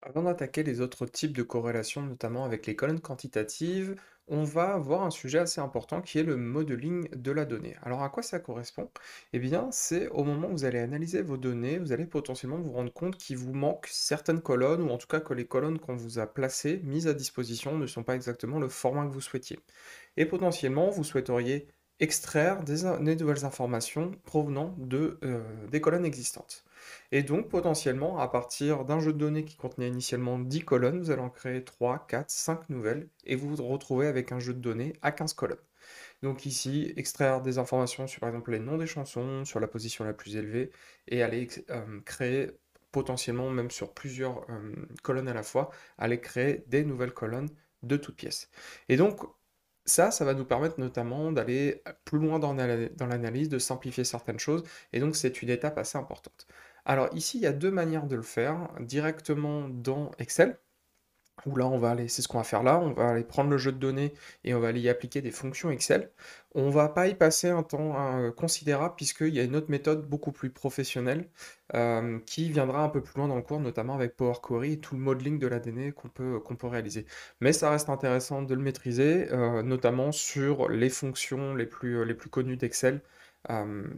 Avant d'attaquer les autres types de corrélations, notamment avec les colonnes quantitatives, on va voir un sujet assez important qui est le modeling de la donnée. Alors à quoi ça correspond? Eh bien, c'est au moment où vous allez analyser vos données, vous allez potentiellement vous rendre compte qu'il vous manque certaines colonnes, ou en tout cas que les colonnes qu'on vous a placées, mises à disposition, ne sont pas exactement le format que vous souhaitiez. Et potentiellement, vous souhaiteriez extraire des nouvelles informations provenant des colonnes existantes. Et donc, potentiellement, à partir d'un jeu de données qui contenait initialement 10 colonnes, vous allez en créer 3, 4, 5 nouvelles, et vous vous retrouvez avec un jeu de données à 15 colonnes. Donc ici, extraire des informations sur, par exemple, les noms des chansons, sur la position la plus élevée, et aller créer potentiellement, même sur plusieurs colonnes à la fois, aller créer des nouvelles colonnes de toutes pièces. Et donc, ça va nous permettre notamment d'aller plus loin dans l'analyse, de simplifier certaines choses, et donc c'est une étape assez importante. Alors ici, il y a deux manières de le faire, directement dans Excel, où là, on va aller, c'est ce qu'on va faire là, on va aller prendre le jeu de données et on va aller y appliquer des fonctions Excel. On va pas y passer un temps considérable puisqu'il y a une autre méthode beaucoup plus professionnelle qui viendra un peu plus loin dans le cours, notamment avec Power Query et tout le modeling de la donnée qu'on peut réaliser. Mais ça reste intéressant de le maîtriser, notamment sur les fonctions les plus connues d'Excel.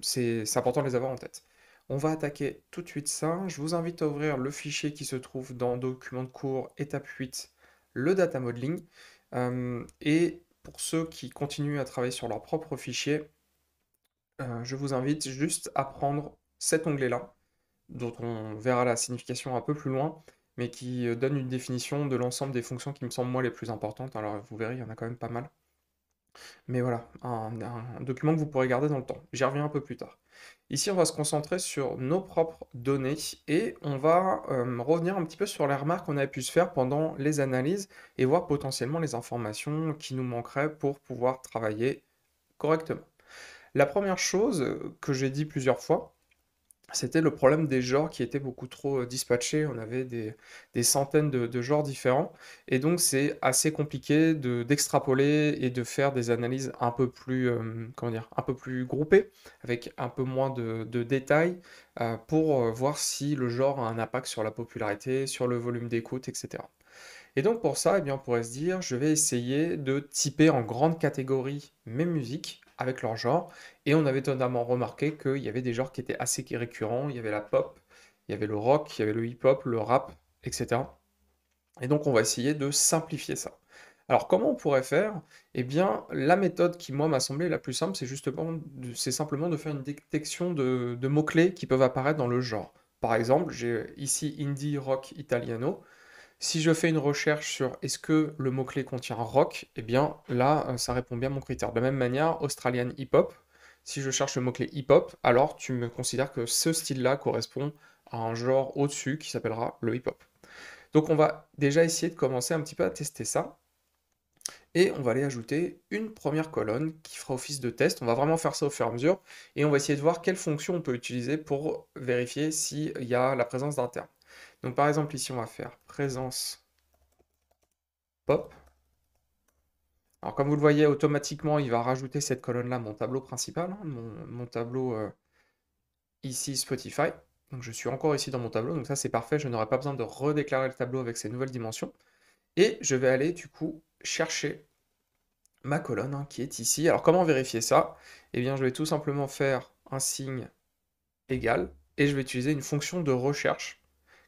C'est important de les avoir en tête. On va attaquer tout de suite ça. Je vous invite à ouvrir le fichier qui se trouve dans Document de cours, étape 8, le data modeling. Et pour ceux qui continuent à travailler sur leur propre fichier, je vous invite juste à prendre cet onglet-là, dont on verra la signification un peu plus loin, mais qui donne une définition de l'ensemble des fonctions qui me semblent moi les plus importantes. Alors vous verrez, il y en a quand même pas mal. Mais voilà, un document que vous pourrez garder dans le temps. J'y reviens un peu plus tard. Ici, on va se concentrer sur nos propres données et on va revenir un petit peu sur les remarques qu'on a pu se faire pendant les analyses et voir potentiellement les informations qui nous manqueraient pour pouvoir travailler correctement. La première chose que j'ai dit plusieurs fois, c'était le problème des genres qui étaient beaucoup trop dispatchés. On avait des centaines de genres différents. Et donc, c'est assez compliqué d'extrapoler et de faire des analyses un peu plus, comment dire, un peu plus groupées, avec un peu moins de détails, pour voir si le genre a un impact sur la popularité, sur le volume d'écoute, etc. Et donc pour ça, eh bien, on pourrait se dire, je vais essayer de typer en grandes catégories mes musiques avec leur genre. Et on avait notamment remarqué qu'il y avait des genres qui étaient assez récurrents. Il y avait la pop, il y avait le rock, il y avait le hip-hop, le rap, etc. Et donc on va essayer de simplifier ça. Alors comment on pourrait faire? Eh bien, la méthode qui moi m'a semblé la plus simple, c'est simplement de faire une détection de mots-clés qui peuvent apparaître dans le genre. Par exemple, j'ai ici indie rock italiano. Si je fais une recherche sur est-ce que le mot-clé contient rock, eh bien là, ça répond bien à mon critère. De la même manière, Australian hip-hop, si je cherche le mot-clé hip-hop, alors tu me considères que ce style-là correspond à un genre au-dessus qui s'appellera le hip-hop. Donc on va déjà essayer de commencer un petit peu à tester ça, et on va aller ajouter une première colonne qui fera office de test. On va vraiment faire ça au fur et à mesure, et on va essayer de voir quelle fonction on peut utiliser pour vérifier s'il y a la présence d'un terme. Donc par exemple ici on va faire présence pop. Alors comme vous le voyez, automatiquement, il va rajouter cette colonne-là, mon tableau principal, hein, mon tableau ici Spotify. Donc je suis encore ici dans mon tableau, donc ça c'est parfait, je n'aurai pas besoin de redéclarer le tableau avec ces nouvelles dimensions. Et je vais aller du coup chercher ma colonne hein, qui est ici. Alors comment vérifier ça? Eh bien je vais tout simplement faire un signe égal, et je vais utiliser une fonction de recherche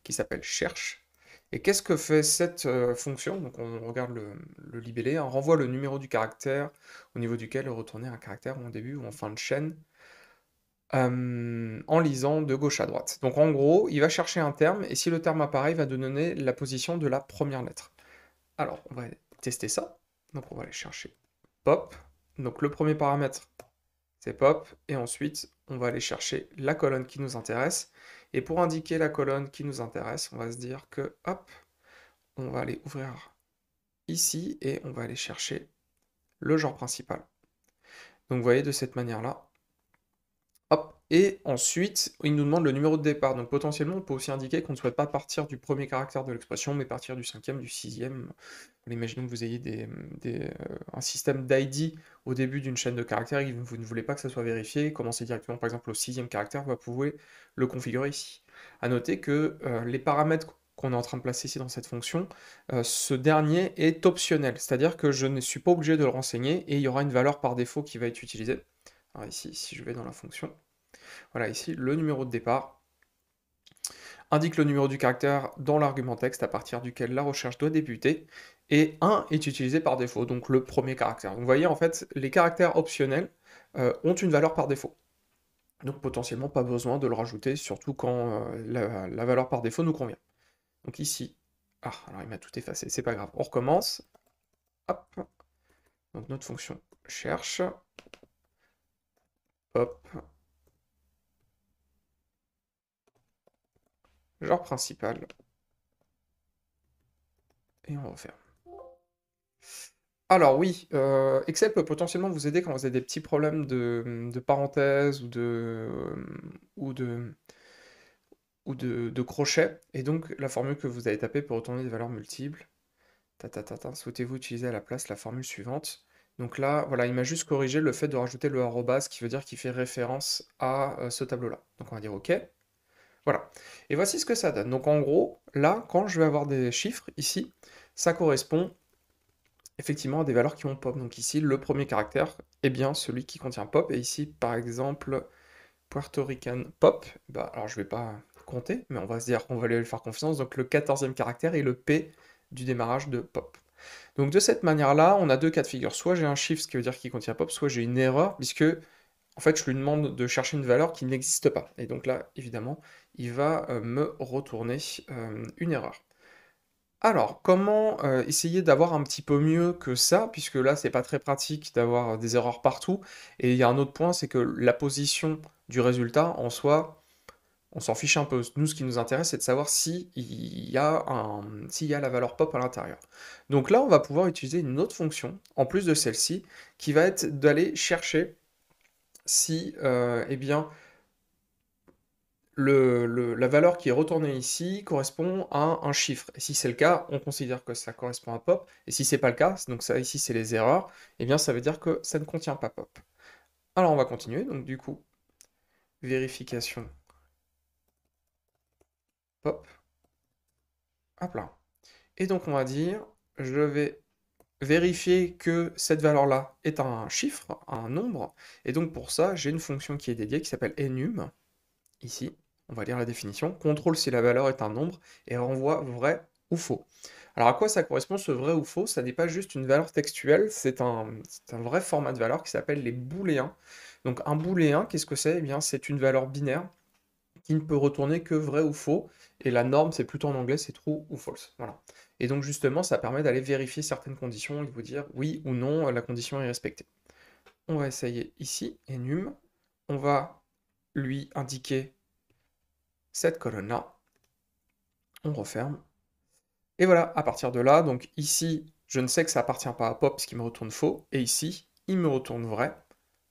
qui s'appelle cherche. Et qu'est-ce que fait cette fonction? Donc on regarde le libellé, on renvoie le numéro du caractère au niveau duquel retourner un caractère ou en début ou en fin de chaîne en lisant de gauche à droite. Donc en gros, il va chercher un terme et si le terme apparaît, il va donner la position de la première lettre. Alors on va tester ça. Donc on va aller chercher pop. Donc le premier paramètre, c'est pop, et ensuite on va aller chercher la colonne qui nous intéresse, et pour indiquer la colonne qui nous intéresse, on va se dire que, hop, on va aller ouvrir ici, et on va aller chercher le genre principal. Donc vous voyez, de cette manière-là, hop, et ensuite, il nous demande le numéro de départ, donc potentiellement on peut aussi indiquer qu'on ne souhaite pas partir du premier caractère de l'expression, mais partir du cinquième, du sixième. Imaginons que vous ayez un système d'ID au début d'une chaîne de caractères et que vous ne voulez pas que ça soit vérifié, commencez directement par exemple au sixième caractère, vous pouvez le configurer ici. A noter que les paramètres qu'on est en train de placer ici dans cette fonction, ce dernier est optionnel, c'est-à-dire que je ne suis pas obligé de le renseigner et il y aura une valeur par défaut qui va être utilisée. Alors ici, si je vais dans la fonction, voilà ici, le numéro de départ indique le numéro du caractère dans l'argument texte à partir duquel la recherche doit débuter, et 1 est utilisé par défaut, donc le premier caractère. Donc vous voyez, en fait, les caractères optionnels ont une valeur par défaut. Donc potentiellement pas besoin de le rajouter, surtout quand la valeur par défaut nous convient. Donc ici, ah, alors il m'a tout effacé, c'est pas grave. On recommence, hop, donc notre fonction cherche, hop, genre principal, et on referme. Alors oui, Excel peut potentiellement vous aider quand vous avez des petits problèmes de parenthèses ou de crochet, et donc la formule que vous avez tapée peut retourner des valeurs multiples. Souhaitez-vous utiliser à la place la formule suivante? Donc là, voilà, il m'a juste corrigé le fait de rajouter le arrobase, qui veut dire qu'il fait référence à ce tableau-là. Donc on va dire OK. Voilà. Et voici ce que ça donne. Donc en gros, là, quand je vais avoir des chiffres, ici, ça correspond effectivement à des valeurs qui ont pop. Donc ici, le premier caractère est bien celui qui contient pop. Et ici, par exemple, Puerto Rican pop, bah, alors je vais pas compter, mais on va se dire qu'on va lui faire confiance. Donc le 14e caractère est le P du démarrage de pop. Donc de cette manière-là, on a deux cas de figure. Soit j'ai un chiffre, ce qui veut dire qu'il contient pop, soit j'ai une erreur, puisque en fait je lui demande de chercher une valeur qui n'existe pas. Et donc là, évidemment, il va me retourner une erreur. Alors, comment essayer d'avoir un petit peu mieux que ça, puisque là, c'est pas très pratique d'avoir des erreurs partout. Et il y a un autre point, c'est que la position du résultat, en soi, on s'en fiche un peu. Nous, ce qui nous intéresse, c'est de savoir s'il y a la valeur pop à l'intérieur. Donc là, on va pouvoir utiliser une autre fonction, en plus de celle-ci, qui va être d'aller chercher si, eh bien, la valeur qui est retournée ici correspond à un chiffre. Et si c'est le cas, on considère que ça correspond à pop. Et si c'est pas le cas, donc ça ici c'est les erreurs, eh bien ça veut dire que ça ne contient pas pop. Alors on va continuer, donc du coup, vérification pop, hop là. Et donc on va dire, je vais vérifier que cette valeur-là est un chiffre, un nombre, et donc pour ça, j'ai une fonction qui est dédiée qui s'appelle enum, ici, on va lire la définition, contrôle si la valeur est un nombre, et renvoie vrai ou faux. Alors à quoi ça correspond ce vrai ou faux? Ça n'est pas juste une valeur textuelle, c'est un vrai format de valeur qui s'appelle les booléens. Donc un booléen, qu'est-ce que c'est? Eh bien c'est une valeur binaire qui ne peut retourner que vrai ou faux, et la norme, c'est plutôt en anglais, c'est true ou false. Voilà. Et donc justement, ça permet d'aller vérifier certaines conditions et de vous dire oui ou non, la condition est respectée. On va essayer ici, enum, on va lui indiquer cette colonne-là, on referme, et voilà, à partir de là, donc ici, je ne sais que ça appartient pas à pop, parce qu'il me retourne faux, et ici, il me retourne vrai,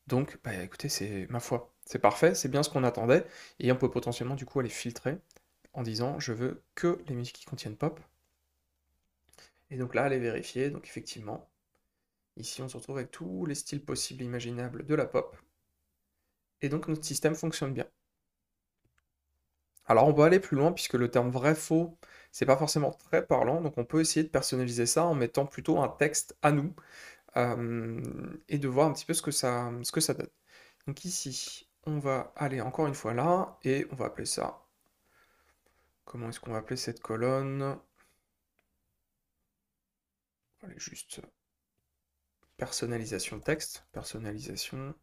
donc, bah écoutez, c'est ma foi, c'est parfait, c'est bien ce qu'on attendait, et on peut potentiellement du coup aller filtrer, en disant je veux que les musiques qui contiennent pop. Et donc là, aller vérifier, donc effectivement, ici on se retrouve avec tous les styles possibles et imaginables de la pop. Et donc notre système fonctionne bien. Alors on peut aller plus loin puisque le terme vrai-faux, c'est pas forcément très parlant, donc on peut essayer de personnaliser ça en mettant plutôt un texte à nous et de voir un petit peu ce que ça donne. Donc ici, on va aller encore une fois là et on va appeler ça. Comment est-ce qu'on va appeler cette colonne? Allez, juste personnalisation de texte, personnalisation. De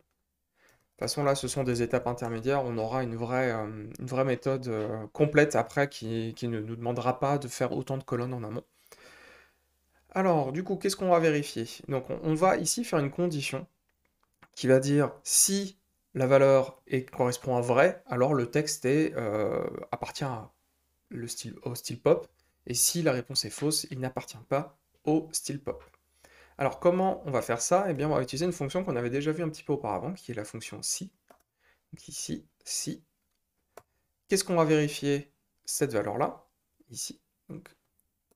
toute façon, là, ce sont des étapes intermédiaires. On aura une vraie méthode complète après qui ne nous demandera pas de faire autant de colonnes en amont. Alors, du coup, qu'est-ce qu'on va vérifier? Donc, on va ici faire une condition qui va dire si la valeur correspond à vrai, alors le texte appartient au style pop. Et si la réponse est fausse, il n'appartient pas au style pop. Alors comment on va faire ça? Eh bien, on va utiliser une fonction qu'on avait déjà vue un petit peu auparavant, qui est la fonction si. Donc ici, si. Qu'est-ce qu'on va vérifier? Cette valeur-là, ici. Donc,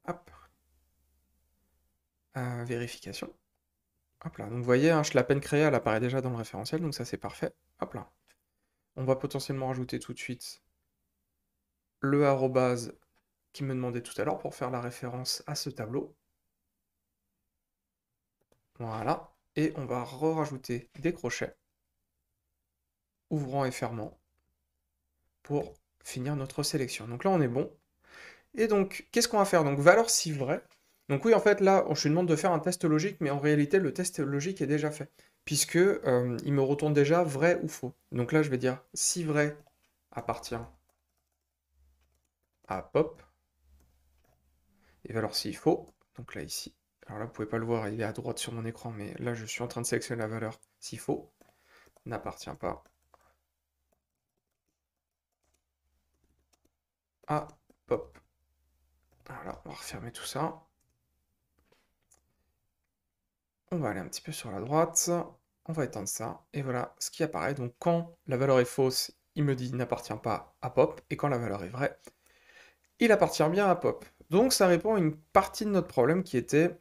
hop, vérification. Hop là. Donc vous voyez, hein, je l'ai à peine créée, elle apparaît déjà dans le référentiel, donc ça c'est parfait. Hop là. On va potentiellement rajouter tout de suite le arrobase qui me demandait tout à l'heure pour faire la référence à ce tableau. Voilà. Et on va rajouter des crochets, ouvrant et fermant, pour finir notre sélection. Donc là, on est bon. Et donc, qu'est-ce qu'on va faire? Donc, valeur si vrai. Donc oui, en fait, là, je lui demande de faire un test logique, mais en réalité, le test logique est déjà fait, puisque il me retourne déjà vrai ou faux. Donc là, je vais dire si vrai appartient à pop, et valeur si faux. Donc là, ici. Alors là, vous pouvez pas le voir, il est à droite sur mon écran, mais là, je suis en train de sélectionner la valeur si faux, n'appartient pas à pop. Voilà, on va refermer tout ça. On va aller un petit peu sur la droite, on va éteindre ça, et voilà ce qui apparaît. Donc quand la valeur est fausse, il me dit n'appartient pas à pop, et quand la valeur est vraie, il appartient bien à pop. Donc ça répond à une partie de notre problème qui était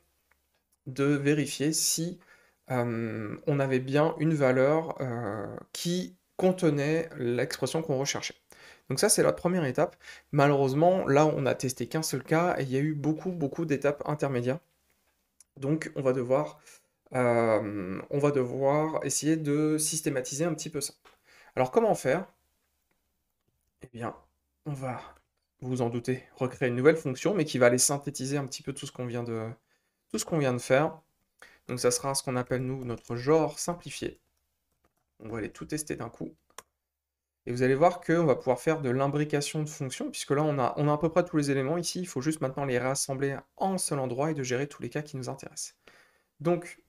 de vérifier si on avait bien une valeur qui contenait l'expression qu'on recherchait. Donc ça, c'est la première étape. Malheureusement, là, on n'a testé qu'un seul cas, et il y a eu beaucoup d'étapes intermédiaires. Donc on va devoir essayer de systématiser un petit peu ça. Alors comment faire? Eh bien, on va, vous vous en doutez, recréer une nouvelle fonction, mais qui va aller synthétiser un petit peu tout ce qu'on vient de faire. Donc ça sera ce qu'on appelle, nous, notre genre simplifié. On va aller tout tester d'un coup. Et vous allez voir qu'on va pouvoir faire de l'imbrication de fonctions, puisque là, on a à peu près tous les éléments ici. Il faut juste maintenant les rassembler en un seul endroit et de gérer tous les cas qui nous intéressent. Donc,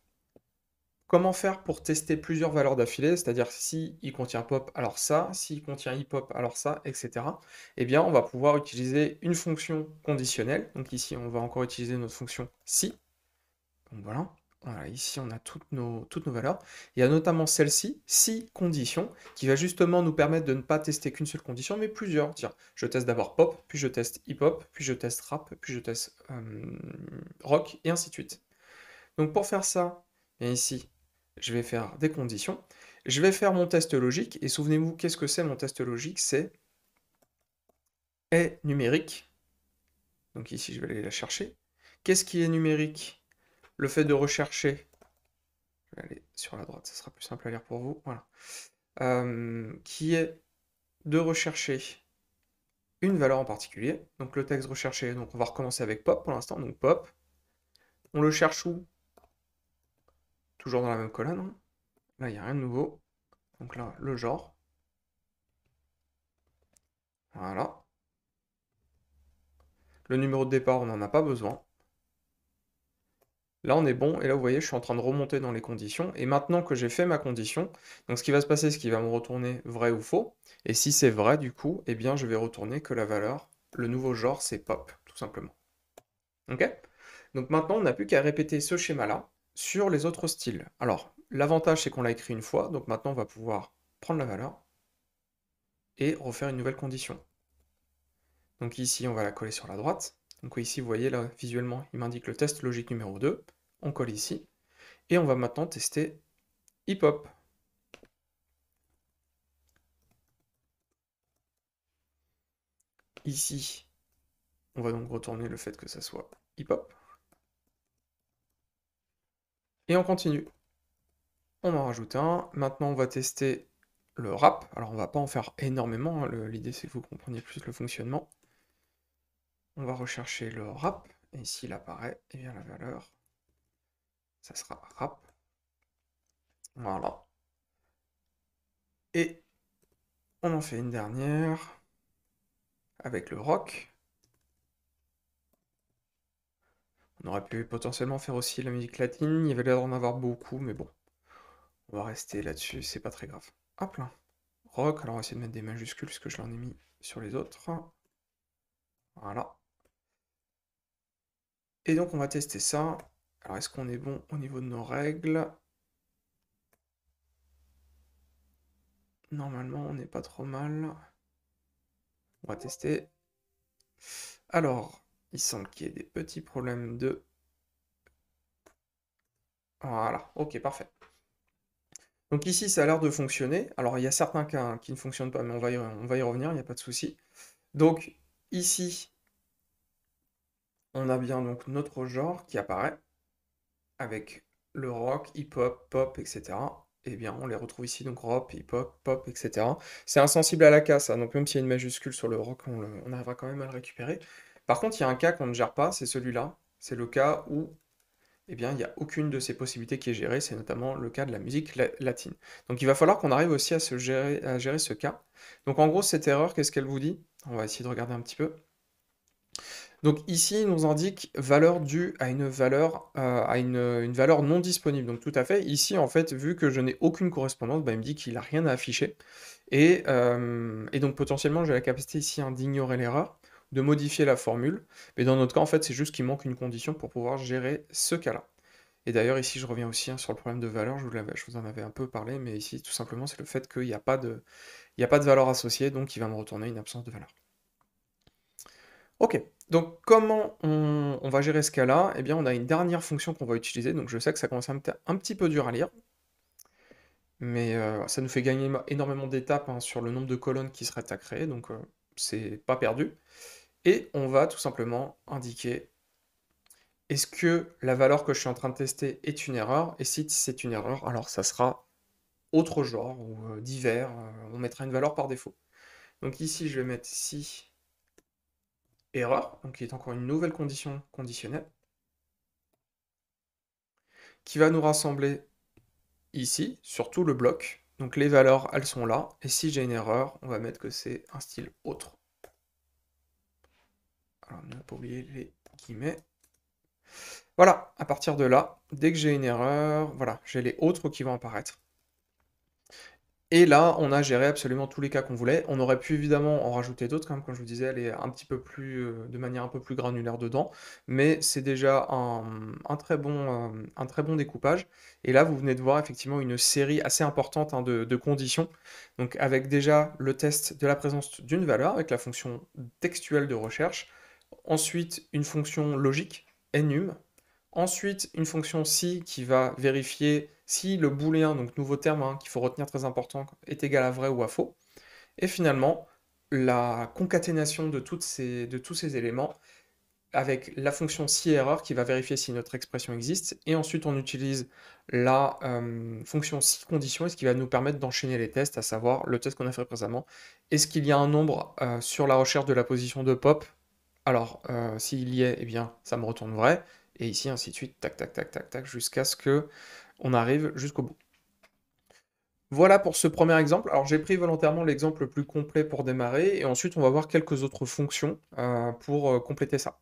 comment faire pour tester plusieurs valeurs d'affilée, c'est-à-dire si il contient pop, alors ça, s'il contient hip-hop, alors ça, etc. Eh bien, on va pouvoir utiliser une fonction conditionnelle. Donc ici, on va encore utiliser notre fonction si. Donc voilà. Voilà, ici on a toutes nos valeurs. Il y a notamment celle-ci, si condition, qui va justement nous permettre de ne pas tester qu'une seule condition, mais plusieurs. Dire, je teste d'abord pop, puis je teste hip-hop, puis je teste rap, puis je teste rock, et ainsi de suite. Donc pour faire ça, bien ici, je vais faire des conditions. Je vais faire mon test logique, et souvenez-vous, qu'est-ce que c'est mon test logique? C'est est numérique. Donc ici, je vais aller la chercher. Qu'est-ce qui est numérique? Le fait de rechercher. Je vais aller sur la droite, ça sera plus simple à lire pour vous. Voilà. Qui est de rechercher une valeur en particulier. Donc le texte recherché, donc on va recommencer avec pop pour l'instant. Donc pop. On le cherche où? Toujours dans la même colonne, hein. Là, il n'y a rien de nouveau. Donc là, le genre. Voilà. Le numéro de départ, on n'en a pas besoin. Là, on est bon, et là, vous voyez, je suis en train de remonter dans les conditions, et maintenant que j'ai fait ma condition, donc ce qui va se passer, c'est qu'il va me retourner vrai ou faux, et si c'est vrai, du coup, eh bien, je vais retourner que la valeur, le nouveau genre, c'est pop, tout simplement. Ok? Donc maintenant, on n'a plus qu'à répéter ce schéma-là sur les autres styles. Alors, l'avantage, c'est qu'on l'a écrit une fois, donc maintenant, on va pouvoir prendre la valeur et refaire une nouvelle condition. Donc ici, on va la coller sur la droite. Donc ici, vous voyez, là, visuellement, il m'indique le test logique numéro 2. On colle ici. Et on va maintenant tester hip-hop. Ici, on va donc retourner le fait que ça soit hip-hop. Et on continue. On en rajoute un. Maintenant, on va tester le rap. Alors, on va pas en faire énormément, hein. L'idée, c'est que vous compreniez plus le fonctionnement. On va rechercher le rap. Et s'il apparaît, eh bien la valeur, ça sera rap. Voilà. Et on en fait une dernière avec le rock. On aurait pu potentiellement faire aussi la musique latine. Il y avait l'air d'en avoir beaucoup, mais bon. On va rester là-dessus, c'est pas très grave. Hop là. Rock, alors on va essayer de mettre des majuscules, parce que je l'en ai mis sur les autres. Voilà. Et donc on va tester ça. Alors est-ce qu'on est bon au niveau de nos règles? Normalement on n'est pas trop mal. On va tester. Alors, il semble qu'il y ait des petits problèmes de... Voilà, ok, parfait. Donc ici ça a l'air de fonctionner. Alors il y a certains cas, hein, qui ne fonctionnent pas, mais on va y revenir, il n'y a pas de souci. Donc ici, on a bien donc notre genre qui apparaît avec le rock, hip-hop, pop, etc. Eh bien, on les retrouve ici, donc rock, hip-hop, pop, etc. C'est insensible à la casse, ça, donc même s'il y a une majuscule sur le rock, on arrivera quand même à le récupérer. Par contre, il y a un cas qu'on ne gère pas, c'est celui-là. C'est le cas où eh bien, il n'y a aucune de ces possibilités qui est gérée, c'est notamment le cas de la musique latine. Donc il va falloir qu'on arrive aussi à gérer ce cas. Donc en gros, cette erreur, qu'est-ce qu'elle vous dit? On va essayer de regarder un petit peu. Donc ici, il nous indique valeur due à une valeur, une valeur non disponible. Donc tout à fait. Ici, en fait, vu que je n'ai aucune correspondance, bah, il me dit qu'il n'a rien à afficher. Et donc potentiellement, j'ai la capacité ici hein, d'ignorer l'erreur, de modifier la formule. Mais dans notre cas, en fait, c'est juste qu'il manque une condition pour pouvoir gérer ce cas-là. Et d'ailleurs, ici, je reviens aussi hein, sur le problème de valeur, je vous en avais un peu parlé, mais ici, tout simplement, c'est le fait qu'il n'y a pas de, il y a pas de valeur associée, donc il va me retourner une absence de valeur. Ok, donc comment on va gérer ce cas-là? Eh bien, on a une dernière fonction qu'on va utiliser, donc je sais que ça commence à me un petit peu dur à lire, mais ça nous fait gagner énormément d'étapes hein, sur le nombre de colonnes qui seraient à créer, donc c'est pas perdu. Et on va tout simplement indiquer est-ce que la valeur que je suis en train de tester est une erreur? Et si c'est une erreur, alors ça sera autre genre ou divers, on mettra une valeur par défaut. Donc ici, je vais mettre si erreur, donc qui est encore une nouvelle condition conditionnelle, qui va nous rassembler ici, sur tout le bloc. Donc les valeurs, elles sont là. Et si j'ai une erreur, on va mettre que c'est un style autre. Alors ne pas oublier les guillemets. Voilà, à partir de là, dès que j'ai une erreur, voilà, j'ai les autres qui vont apparaître. Et là, on a géré absolument tous les cas qu'on voulait. On aurait pu évidemment en rajouter d'autres, quand même, comme je vous disais, aller un petit peu plus, de manière un peu plus granulaire dedans, mais c'est déjà un très bon découpage. Et là, vous venez de voir effectivement une série assez importante hein, de conditions. Donc avec déjà le test de la présence d'une valeur, avec la fonction textuelle de recherche, ensuite une fonction logique, enum, ensuite, une fonction si qui va vérifier si le booléen, donc nouveau terme hein, qu'il faut retenir très important, est égal à vrai ou à faux. Et finalement, la concaténation de tous ces éléments avec la fonction si erreur qui va vérifier si notre expression existe. Et ensuite, on utilise la fonction si condition, et ce qui va nous permettre d'enchaîner les tests, à savoir le test qu'on a fait précédemment. Est-ce qu'il y a un nombre sur la recherche de la position de pop? Alors, s'il y est, eh bien, ça me retourne vrai. Et ici, ainsi de suite, tac, tac, tac, tac, tac, jusqu'à ce que on arrive jusqu'au bout. Voilà pour ce premier exemple. Alors, j'ai pris volontairement l'exemple le plus complet pour démarrer, et ensuite, on va voir quelques autres fonctions pour compléter ça.